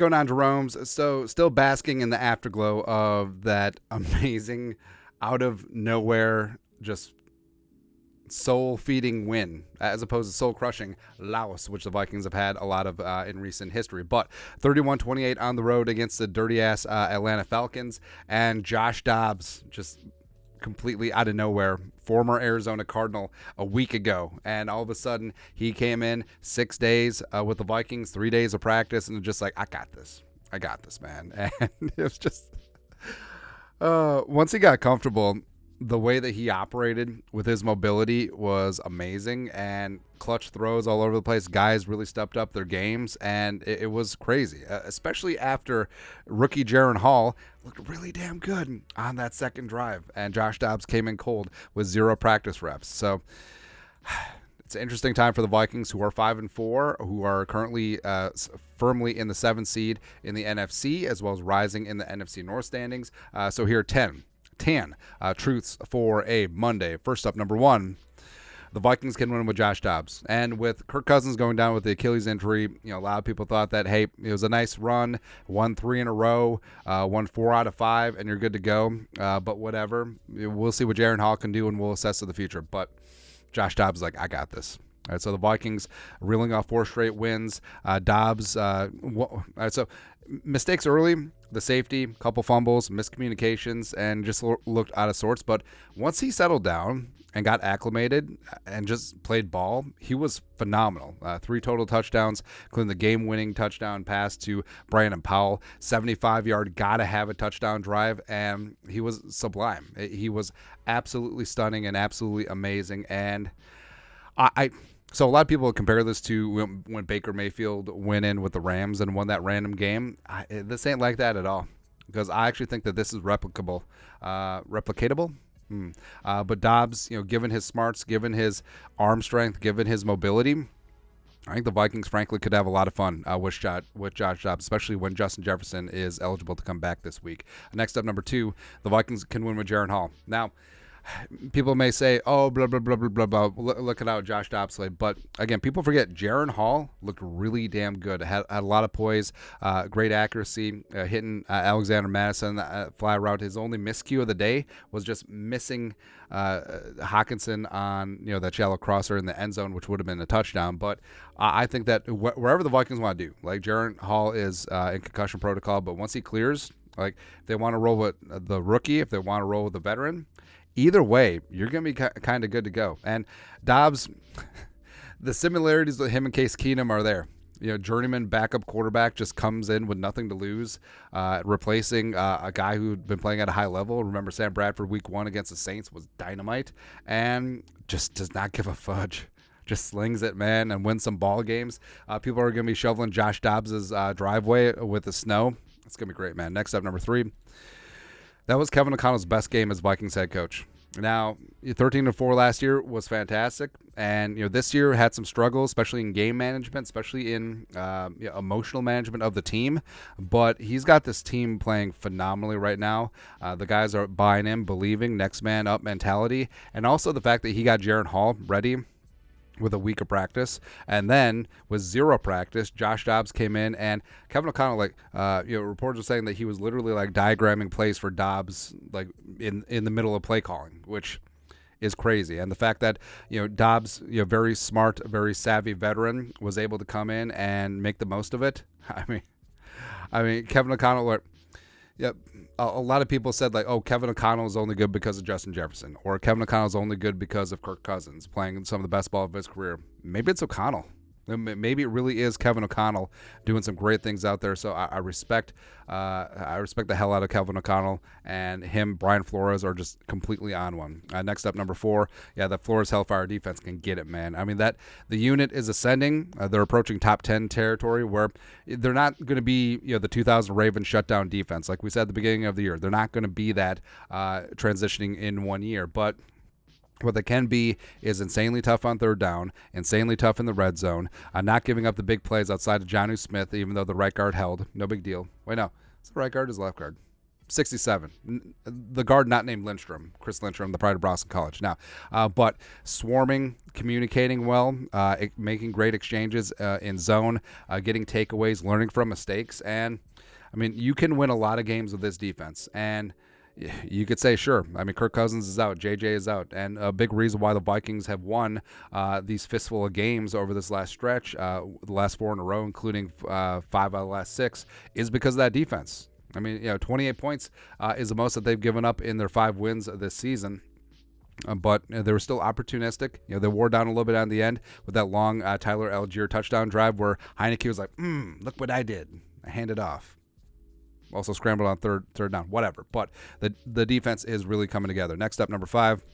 going on, Jerome's? So still basking in the afterglow of that amazing, out of nowhere, just soul-feeding win, as opposed to soul-crushing loss, which the Vikings have had a lot of in recent history. But 31-28 on the road against the dirty-ass Atlanta Falcons, and Josh Dobbs just completely out of nowhere, former Arizona Cardinal a week ago, and all of a sudden he came in 6 days with the Vikings, 3 days of practice, and just like, I got this, man. And it was just once he got comfortable, the way that he operated with his mobility was amazing, and clutch throws all over the place. Guys really stepped up their games, and it was crazy, especially after rookie Jaron Hall looked really damn good on that second drive, and Josh Dobbs came in cold with 0 practice reps. So it's an interesting time for the Vikings, who are 5-4, who are currently firmly in the 7th seed in the NFC, as well as rising in the NFC North standings. So here are 10 truths for a Monday. First up, number 1, the Vikings can win with Josh Dobbs. And with Kirk Cousins going down with the Achilles injury, a lot of people thought that, hey, it was a nice run, won 3 in a row, won 4 out of 5, and you're good to go. But whatever. We'll see what Jaron Hall can do, and we'll assess in the future. But Josh Dobbs is like, I got this. All right, so the Vikings reeling off 4 straight wins. Dobbs, all right, so mistakes early, the safety, couple fumbles, miscommunications, and just looked out of sorts. But once he settled down and got acclimated and just played ball, he was phenomenal. 3 total touchdowns, including the game-winning touchdown pass to Brandon Powell, 75-yard, gotta-have-a touchdown drive, and he was sublime. He was absolutely stunning and absolutely amazing, and so a lot of people compare this to when Baker Mayfield went in with the Rams and won that random game. This ain't like that at all, because I actually think that this is replicatable. But Dobbs, given his smarts, given his arm strength, given his mobility, I think the Vikings, frankly, could have a lot of fun with Josh Dobbs, especially when Justin Jefferson is eligible to come back this week. Next up, number 2, the Vikings can win with Jaron Hall. Now, people may say, oh, blah, blah, blah, blah, blah, blah. Look at how Josh Dobbs played. But, again, people forget Jaron Hall looked really damn good. Had a lot of poise, great accuracy, hitting Alexander Madison fly route. His only miscue of the day was just missing Hawkinson on that shallow crosser in the end zone, which would have been a touchdown. But I think that wherever the Vikings want to do, like Jaron Hall is in concussion protocol, but once he clears, like if they want to roll with the rookie, if they want to roll with the veteran, either way, you're going to be kind of good to go. And Dobbs, the similarities with him and Case Keenum are there. Journeyman backup quarterback just comes in with nothing to lose, replacing a guy who'd been playing at a high level. Remember, Sam Bradford week 1 against the Saints was dynamite, and just does not give a fudge. Just slings it, man, and wins some ball games. People are going to be shoveling Josh Dobbs' driveway with the snow. It's going to be great, man. Next up, number 3. That was Kevin O'Connell's best game as Vikings head coach. Now, 13-4 last year was fantastic, and this year had some struggles, especially in game management, especially in emotional management of the team. But he's got this team playing phenomenally right now. The guys are buying in, believing, next man up mentality, and also the fact that he got Jaron Hall ready with a week of practice, and then with 0 practice, Josh Dobbs came in, and Kevin O'Connell, reporters are saying that he was literally diagramming plays for Dobbs, in the middle of play calling, which is crazy. And the fact that Dobbs, very smart, very savvy veteran, was able to come in and make the most of it. I mean, Kevin O'Connell. Yep. A lot of people said Kevin O'Connell is only good because of Justin Jefferson, or Kevin O'Connell is only good because of Kirk Cousins playing some of the best ball of his career. Maybe it's O'Connell. Maybe it really is Kevin O'Connell doing some great things out there. So I respect the hell out of Kevin O'Connell, and him, Brian Flores, are just completely on one. Next up, number 4, the Flores Hellfire defense can get it, man. I mean, that the unit is ascending. They're approaching top 10 territory, where they're not going to be the 2000 Ravens shutdown defense like we said at the beginning of the year. They're not going to be that transitioning in 1 year, but what they can be is insanely tough on third down, insanely tough in the red zone, not giving up the big plays outside of Jonnu Smith, even though the right guard held. No big deal. Wait, no. It's the right guard or his left guard? 67. The guard not named Lindstrom, Chris Lindstrom, the pride of Boston College. Now, but swarming, communicating well, making great exchanges in zone, getting takeaways, learning from mistakes. And, I mean, you can win a lot of games with this defense. And you could say, sure. I mean, Kirk Cousins is out. JJ is out. And a big reason why the Vikings have won these fistful of games over this last stretch, the last 4 in a row, including 5 out of the last 6, is because of that defense. I mean, 28 points is the most that they've given up in their 5 wins this season. But they were still opportunistic. They wore down a little bit on the end with that long Tyler Algier touchdown drive where Heineke was like, look what I did. I handed off. Also scrambled on third down, whatever. But the defense is really coming together. Next up, number 5,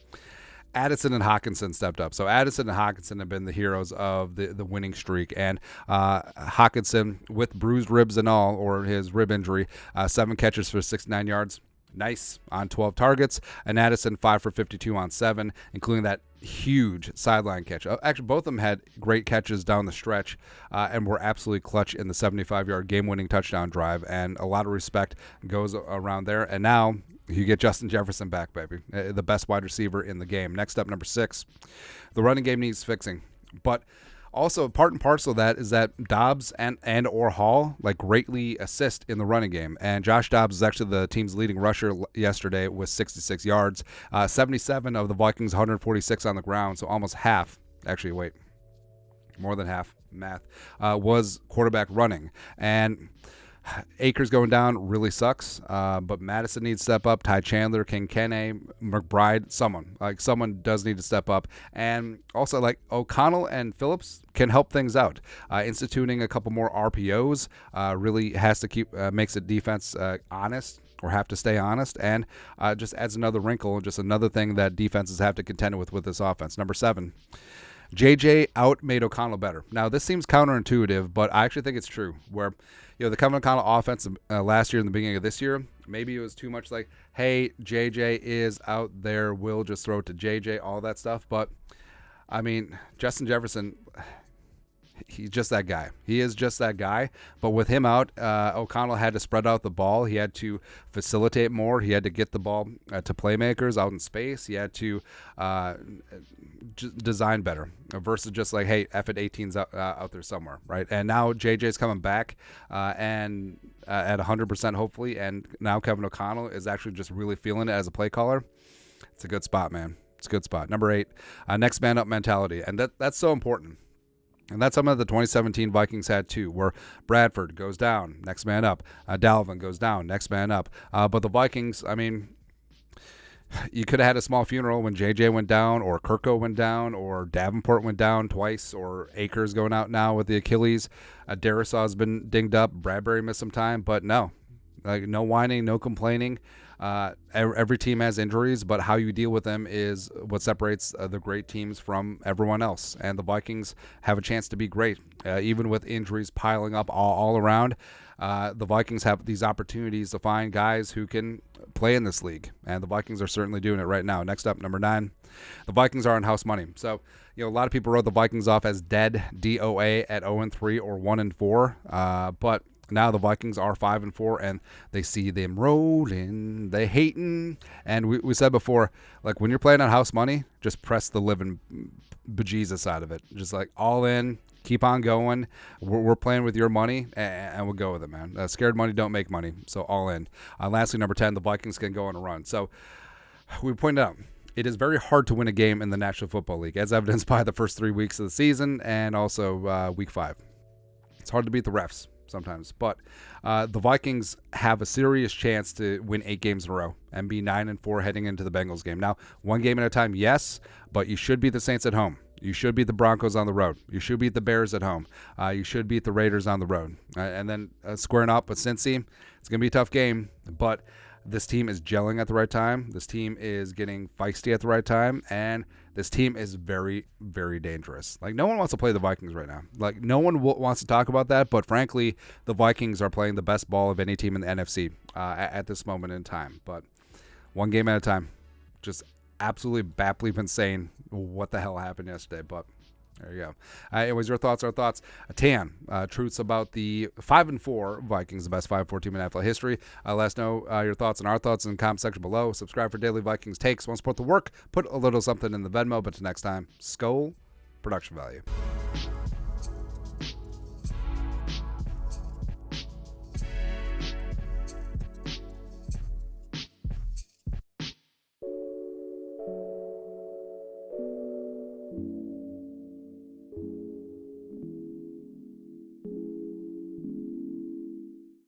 Addison and Hockenson stepped up. So Addison and Hockenson have been the heroes of the winning streak. And Hockenson, with bruised ribs and all, or his rib injury, 7 catches for 69 yards. Nice on 12 targets. And Addison 5 for 52 on 7, including that huge sideline catch. Actually, both of them had great catches down the stretch and were absolutely clutch in the 75-yard game-winning touchdown drive. And a lot of respect goes around there. And now you get Justin Jefferson back, baby, the best wide receiver in the game. Next up, number 6, the running game needs fixing. But also, part and parcel of that is that Dobbs and or Hall greatly assist in the running game. And Josh Dobbs is actually the team's leading rusher yesterday with 66 yards. 77 of the Vikings, 146 on the ground, so almost half. Actually, wait, more than half, math, was quarterback running. And Akers going down really sucks, but Madison needs to step up. Ty Chandler, King Kene, McBride, someone does need to step up. And also, O'Connell and Phillips can help things out. Instituting a couple more RPOs really has to makes the defense honest, or have to stay honest, and just adds another wrinkle, just another thing that defenses have to contend with this offense. Number 7. JJ out made O'Connell better. Now, this seems counterintuitive, but I actually think it's true. Where, the Kevin O'Connell offense last year and the beginning of this year, maybe it was too much hey, JJ is out there, we'll just throw it to JJ, all that stuff. But, I mean, Justin Jefferson, he's just that guy. He is just that guy. But with him out, O'Connell had to spread out the ball. He had to facilitate more. He had to get the ball to playmakers out in space. He had to design better versus just hey, F it, 18's out there somewhere, right? And now JJ's coming back and at 100% hopefully. And now Kevin O'Connell is actually just really feeling it as a play caller. It's a good spot, man. It's a good spot. Number 8, next man up mentality. And that's so important. And that's something that the 2017 Vikings had too, where Bradford goes down, next man up. Dalvin goes down, next man up. But the Vikings, I mean, you could have had a small funeral when JJ went down, or Kirko went down, or Davenport went down twice, or Akers going out now with the Achilles. Darrisaw's been dinged up. Bradbury missed some time, but no. No whining, no complaining. Every team has injuries, but how you deal with them is what separates the great teams from everyone else. And the Vikings have a chance to be great, even with injuries piling up all around. The Vikings have these opportunities to find guys who can play in this league, and the Vikings are certainly doing it right now. Next up, number 9, the Vikings are on house money. So, a lot of people wrote the Vikings off as dead, DOA, at 0-3 or 1-4, but now the Vikings are 5-4, and they see them rolling, they hating. And we said before, when you're playing on house money, just press the living bejesus side of it. Just all in, keep on going. We're playing with your money, and we'll go with it, man. Scared money don't make money, so all in. Lastly, number 10, the Vikings can go on a run. So we pointed out, it is very hard to win a game in the National Football League, as evidenced by the first 3 weeks of the season and also week 5. It's hard to beat the refs sometimes, but the Vikings have a serious chance to win 8 games in a row and be 9-4 heading into the Bengals game. Now, 1 game at a time, yes, but you should beat the Saints at home. You should beat the Broncos on the road. You should beat the Bears at home. You should beat the Raiders on the road. And then squaring up with Cincy, it's going to be a tough game, but this team is gelling at the right time. This team is getting feisty at the right time, and this team is very, very dangerous. No one wants to play the Vikings right now. No one wants to talk about that, but frankly, the Vikings are playing the best ball of any team in the NFC at this moment in time. But 1 game at a time. Just absolutely baffling insane what the hell happened yesterday, but There you go. Anyways, your thoughts, our thoughts. Tan, truths about the 5-4 Vikings, the best 5-4 team in NFL history. Let us know your thoughts and our thoughts in the comment section below. Subscribe for daily Vikings takes. Want to support the work? Put a little something in the Venmo. But till next time, Skol, production value.